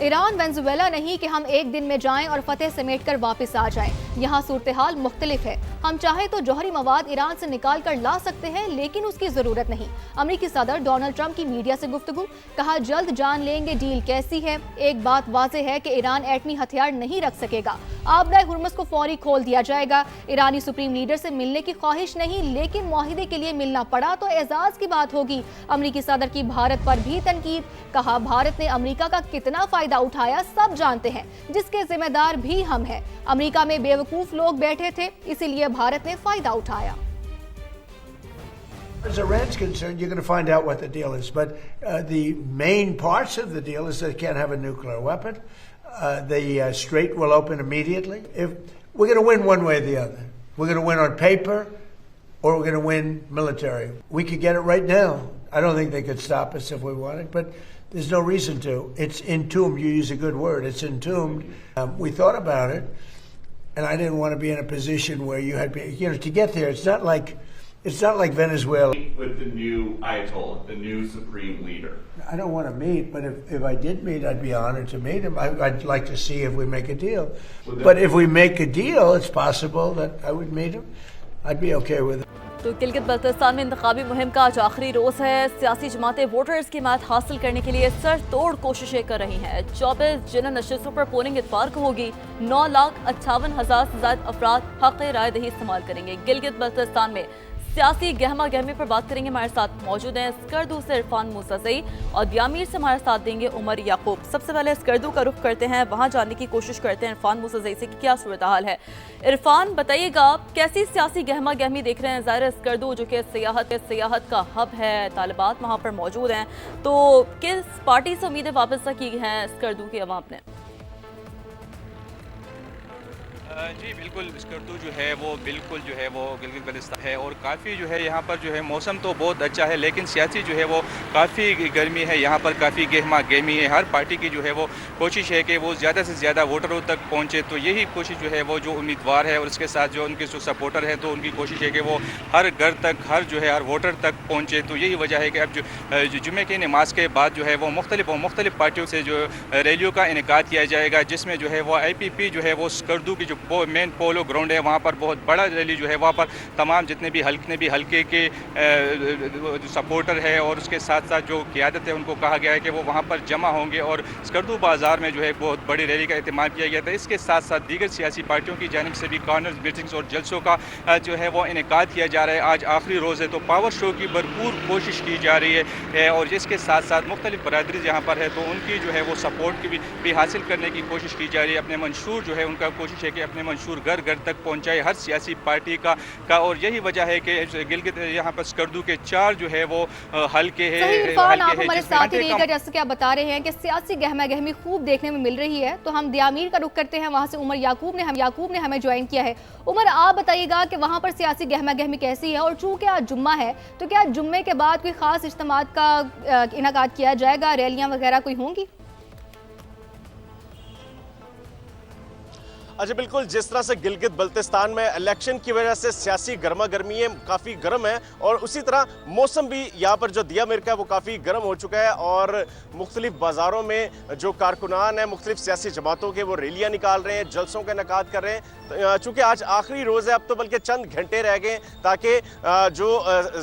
Iran Venezuela नहीं कि हम एक दिन में जाएं और फतेह समेट कर वापस आ जाएं। यहाँ सूरत हाल मुख्तलिफ है। हम चाहे तो जौहरी मवाद ईरान से निकाल कर ला सकते हैं, लेकिन उसकी जरूरत नहीं। अमेरिकी सदर डोनाल्ड ट्रंप की मीडिया से गुफ्तगू, कहा जल्द जान लेंगे डील कैसी है। एक बात वाज़ेह है कि ईरान एटमी हथियार नहीं रख सकेगा। आबराए हुर्मुज़ को फौरी खोल दिया जाएगा। ईरानी सुप्रीम लीडर से मिलने की ख्वाहिश नहीं, लेकिन मुआहिदे के लिए मिलना पड़ा तो एजाज की बात होगी। अमेरिकी सदर की भारत पर भी तनकीद, कहा भारत ने अमेरिका का कितना फायदा उठाया सब जानते हैं, जिसके जिम्मेदार भी हम हैं। अमेरिका में बेवकूफ लोग बैठे थे, इसीलिए भारत ने फायदा उठाया। As Iran's concerned, you're going to find out what the deal is. But the main parts of the deal is they can't have a nuclear weapon. The strait will open immediately. If we're going to win one way or the other, we're going to win on paper, or we're going to win military. We could get it right now. I don't think they could stop us if we wanted, but there's no reason to. It's entombed. You use a good word. It's entombed. We thought about it, and I didn't want to be in a position where you had, to get there. It's not like Venezuela. With the new Ayatollah, the new supreme leader. I don't want to meet, but if I did meet, I'd be honored to meet him. I'd like to see if we make a deal. But if we make a deal, it's possible that I would meet him. I'd be okay with it. तो गिलगित बल्तिस्तान में इंतखाबी मुहिम का आज आखिरी रोज है। सियासी जमातें voters की हिमायत हासिल करने के लिए सर तोड़ कोशिशें कर रही हैं। 24 जिला नशस्तों पर पोलिंग इतवार को होगी। 9,58,000 से ज्यादा अफराद हक राय दही इस्तेमाल करेंगे। गिलगित बल्तिस्तान में सियासी गहमा गहमी पर बात करेंगे। हमारे साथ मौजूद हैं स्कर्दू से इरफान मूसाज़ई और दियामीर से हमारे साथ देंगे उमर याकूब। सबसे पहले स्कर्दू का रुख करते हैं, वहां जानने की कोशिश करते हैं इरफान मूसाज़ई से कि क्या सूरत हाल है। इरफान बताइएगा, कैसी सियासी गहमा गहमी देख रहे हैं? ज़ाहिर स्कर्दू जो कि सियाहत का हब है, तालिबात वहाँ पर मौजूद हैं, तो किस पार्टी से उम्मीदें वापस की हैं स्कर्दू की अवाम ने? जी बिल्कुल, स्कर्दू जो है वो बिल्कुल जो है वो गिलगित बल्तिस्तान है और काफ़ी जो है यहाँ पर जो है मौसम तो बहुत अच्छा है, लेकिन सियासी जो है वो काफ़ी गर्मी है। यहाँ पर काफ़ी गहमा गहमी है। हर पार्टी की जो है वो कोशिश है कि वो ज़्यादा से ज़्यादा वोटरों तक पहुँचे, तो यही कोशिश जो है वो जो उम्मीदवार है और उसके साथ जो उनके जो सपोर्टर हैं, तो उनकी कोशिश है कि वो हर घर तक, हर वोटर तक पहुँचे। तो यही वजह है कि अब जो जुम्मे की नमाज के बाद जो है वो मुख्तलिफ पार्टियों से जो रैलियों का इनेकाद किया जाएगा, जिसमें जो है वो IPP जो है वो स्कर्दू की जो मेन पोलो ग्राउंड है, वहाँ पर बहुत बड़ा रैली जो है, वहाँ पर तमाम जितने भी हल्के के सपोर्टर है और उसके साथ साथ जो क़यादत है उनको कहा गया है कि वो वहाँ पर जमा होंगे और स्कर्दू बाज़ार में जो है बहुत बड़ी रैली का एहतमाम किया गया था। इसके साथ साथ दीगर सियासी पार्टियों की जानिब से भी कॉर्नर मीटिंग्स और जलसों का जो है वो इनेकाद किया जा रहा है। आज आखिरी रोज़ है, तो पावर शो की भरपूर कोशिश की जा रही है और जिसके साथ साथ मुख्तलिफ बरादरी यहाँ पर है, तो उनकी जो है वो सपोर्ट की भी हासिल करने की कोशिश की जा रही है। अपने मंशूर जो है उनका कोशिश है कि अपने मंशूर घर घर तक पहुंचाए हर सियासी पार्टी का और यही वजह है कि गिलगित यहाँ पर स्कर्दू के 4 जो है वो हल्के हैं। आप हमारे साथ ही रहिएगा, जैसे कि आप बता रहे हैं कि सियासी गहमा गहमी खूब देखने में मिल रही है, तो हम दियामीर का रुख करते हैं। वहां से उमर याकूब ने हमें ज्वाइन किया है। उमर, आप बताइएगा कि वहां पर सियासी गहमा गहमी कैसी है, और चूंकि आज जुम्मा है तो क्या जुम्मे के बाद कोई खास इज्तिमात का इनेकाद किया जाएगा, रैलियां वगैरह कोई होंगी? अच्छा, बिल्कुल, जिस तरह से गिलगित बल्तिस्तान में इलेक्शन की वजह से सियासी गर्मा गर्मी है, काफ़ी गर्म है, और उसी तरह मौसम भी यहाँ पर जो दियामीर का है वो काफ़ी गर्म हो चुका है और मुख्तलिफ बाज़ारों में जो कारकुनान हैं मुख्तलिफ सियासी जमातों के वो रैलियाँ निकाल रहे हैं, जलसों का इनेकाद कर रहे हैं। चूँकि आज आखिरी रोज़ है, अब तो बल्कि चंद घंटे रह गए ताकि जो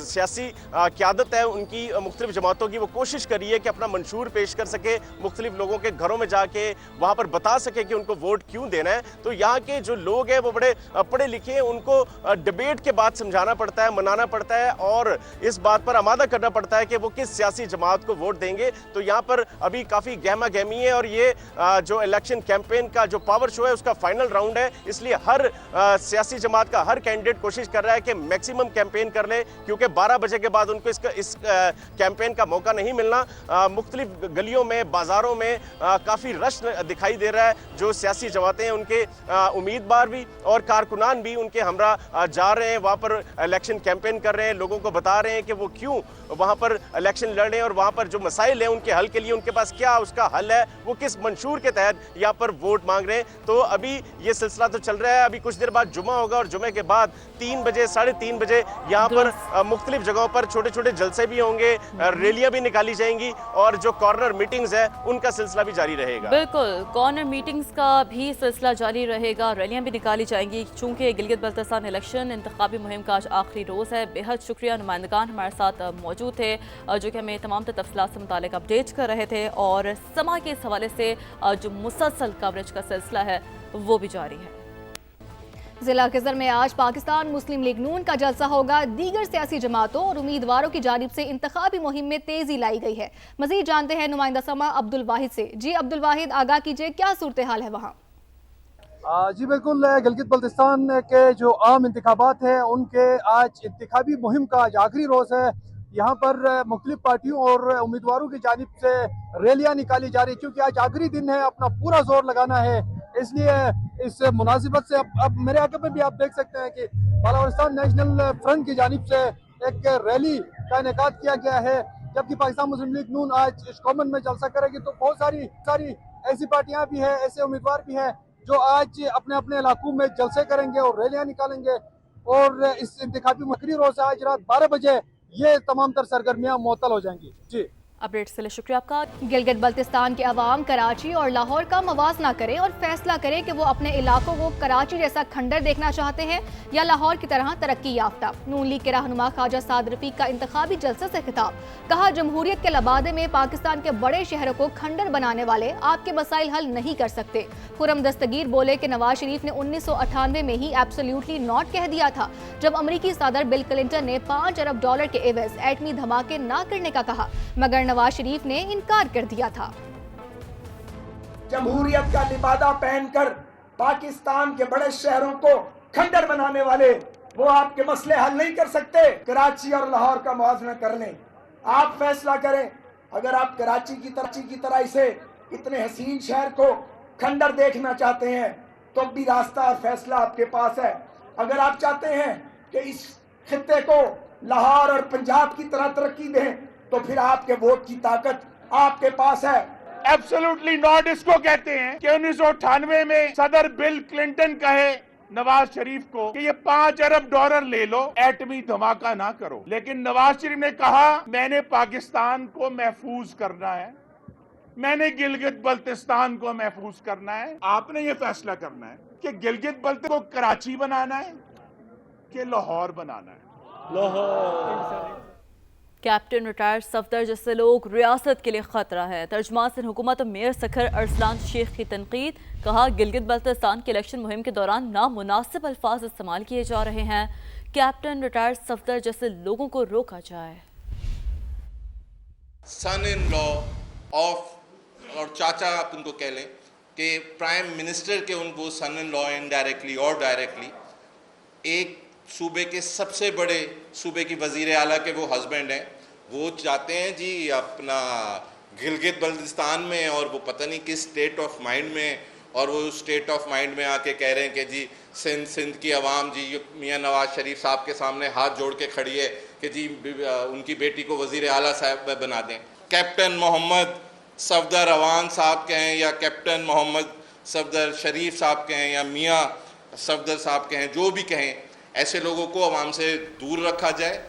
सियासी क़यादत है उनकी मुख्तलिफ जमातों की वो कोशिश करी है कि अपना मंशूर पेश कर सके, मुख्तलिफ लोगों के घरों में जाके वहाँ पर बता सके कि उनको वोट क्यों देना है। तो यहाँ के जो लोग हैं वो बड़े पढ़े लिखे हैं, उनको डिबेट के बाद समझाना पड़ता है, मनाना पड़ता है और इस बात पर आमादा करना पड़ता है कि वो किस सियासी जमात को वोट देंगे। तो यहाँ पर अभी काफ़ी गहमा गहमी है और ये जो इलेक्शन कैंपेन का जो पावर शो है उसका फाइनल राउंड है, इसलिए हर सियासी जमात का हर कैंडिडेट कोशिश कर रहा है कि मैक्सिमम कैंपेन कर ले, क्योंकि 12 बजे के बाद उनको इस कैंपेन का मौका नहीं मिलना। मुख्तलिफ गलियों में, बाज़ारों में काफ़ी रश दिखाई दे रहा है। जो सियासी जमातें हैं उनके उम्मीदवार भी और कारकुनान भी उनके हमरा जा रहे हैं, वहाँ पर इलेक्शन कैंपेन कर रहे हैं, लोगों को बता रहे हैं कि वो क्यों वहाँ पर इलेक्शन लड़ रहे हैं और वहाँ पर जो मसाइल हैं उनके हल के लिए उनके पास क्या उसका हल है, वो किस मंशूर के तहत यहाँ पर वोट मांग रहे हैं। तो अभी ये सिलसिला तो चल रहा है, अभी कुछ देर बाद जुमा होगा और जुमे के बाद 3 बजे 3:30 बजे यहाँ पर मुख्तलिफ जगहों पर छोटे छोटे जलसे भी होंगे, रैलियां भी निकाली जाएंगी और जो कॉर्नर मीटिंग्स है उनका सिलसिला भी जारी रहेगा। बिल्कुल, कॉर्नर मीटिंग्स का भी सिलसिला जारी रहेगा, रैलियां भी निकाली जाएंगी। चूंकि गिलगित बल्तिस्तान इलेक्शन इंतखाबी मुहिम का आज आखिरी रोज़ है। बेहद शुक्रिया, नुमाइंदगान हमारे साथ मौजूद थे जो कि हमें तमाम तफसीलात से मुतालिक अपडेट कर रहे थे और समा के इस हवाले से जो मुसलसल कवरेज का सिलसिला है वो भी जारी है। जिला खिज़र में आज पाकिस्तान मुस्लिम लीग नून का जलसा होगा। दीगर सियासी जमातों और उम्मीदवारों की जानिब से इंतखाबी मुहिम में तेजी लाई गई है। मजीद जानते हैं नुमाइंदा समा अब्दुल वाहिद से। जी अब्दुल वाहिद, आगाह कीजिए, क्या सूरत हाल है वहाँ? जी बिल्कुल, गिलगित बल्तिस्तान के जो आम इंतखाबात हैं उनके आज इंतखाबी मुहिम का आज आखिरी रोज़ है। यहाँ पर मुख्तलिफ पार्टियों और उम्मीदवारों की जानिब से रैलियाँ निकाली जा रही, क्योंकि आज आखिरी दिन है, अपना पूरा जोर लगाना है। इसलिए इस मुनासिबत से अब मेरे आगे पे भी आप देख सकते हैं कि बलूचिस्तान नेशनल फ्रंट की जानिब से एक रैली का इनेकाद किया गया है, जबकि पाकिस्तान मुस्लिम लीग नून आज इस कॉमन में जलसा करेगी। तो बहुत सारी ऐसी पार्टियां भी हैं, ऐसे उम्मीदवार भी हैं जो आज अपने अपने इलाकों में जलसे करेंगे और रैलियां निकालेंगे। और इस इंतखाबी आखिरी रोज आज रात 12 बजे ये तमाम तर सरगर्मियां मुअत्तल हो जाएंगी। जी, अपडेट के लिए शुक्रिया आपका। गिलगित बल्तिस्तान के अवाम कराची और लाहौर का मवाजना करें और फैसला करें कि वो अपने इलाकों को कराची जैसा खंडर देखना चाहते हैं या लाहौर की तरह तरक्की याफ्ता। नून लीग के रहनुमा ख्वाजा साद रफीक का इंतखाबी जलसे से खिताब। कहा, जमहूरियत के लबादे में पाकिस्तान के बड़े शहरों को खंडर बनाने वाले आपके मसाइल हल नहीं कर सकते। खुरम दस्तगीर बोले कि नवाज शरीफ ने 1998 में ही एब्सोल्युटली नॉट कह दिया था, जब अमरीकी सदर बिल क्लिंटन ने $5 अरब के एवज एटमी धमाके न करने का कहा, मगर नवाज शरीफ ने इनकार कर दिया था। जमहूरियत का लिबादा पहनकर पाकिस्तान के बड़े शहरों को खंडर बनाने वाले वो आपके मसले हल नहीं कर सकते। कराची और लाहौर का मुआवजा कर लें, आप फैसला करें। अगर आप कराची की तरह इसे इतने हसीन शहर को खंडर देखना चाहते हैं तो भी रास्ता और फैसला आपके पास है। अगर आप चाहते हैं कि इस खित्ते को लाहौर और पंजाब की तरह तरक्की दें तो फिर आपके वोट की ताकत आपके पास है। एब्सोल्युटली नॉट इसको कहते हैं कि 1998 में सदर बिल क्लिंटन कहे नवाज शरीफ को कि ये $5 अरब ले लो, एटमी धमाका ना करो। लेकिन नवाज शरीफ ने कहा, मैंने पाकिस्तान को महफूज करना है, मैंने गिलगित बल्तिस्तान को महफूज करना है। आपने ये फैसला करना है कि गिलगित बल्तिस्तान को कराची बनाना है कि लाहौर बनाना है। लाहौर। कैप्टन रिटायर्ड सफदर जैसे लोग रियासत के लिए खतरा है। तर्जुमान सिंध हुकूमत मेयर सखर अरसलान शेख की तनकीद। कहा, गिलगित बल्तिस्तान के इलेक्शन मुहिम के दौरान नामुनासिब अल्फाज इस्तेमाल किए जा रहे हैं। कैप्टन रिटायर्ड सफदर जैसे लोगों को रोका जाए। सन इन लॉ ऑफ, और चाचा आप उनको कह लें कि प्राइम मिनिस्टर के उनको सन इन लॉ इनडायरेक्टली और डायरेक्टली, एक सूबे के सबसे बड़े सूबे की वजीर आला के वो हस्बैंड हैं, वो चाहते हैं जी अपना गिलगित बल्तिस्तान में, और वो पता नहीं किस स्टेट ऑफ माइंड में, और वो स्टेट ऑफ माइंड में आके कह रहे हैं कि जी सिंध की आवाम जी मियाँ नवाज शरीफ साहब के सामने हाथ जोड़ के खड़ी है कि जी उनकी बेटी को वजीर आला साहब बना दें। कैप्टन मोहम्मद सफदर अवान साहब कहें या कैप्टन मोहम्मद सफदर शरीफ साहब कहें या मियाँ सफदर साहब कहें, जो भी कहें, ऐसे लोगों को आवाम से दूर रखा जाए।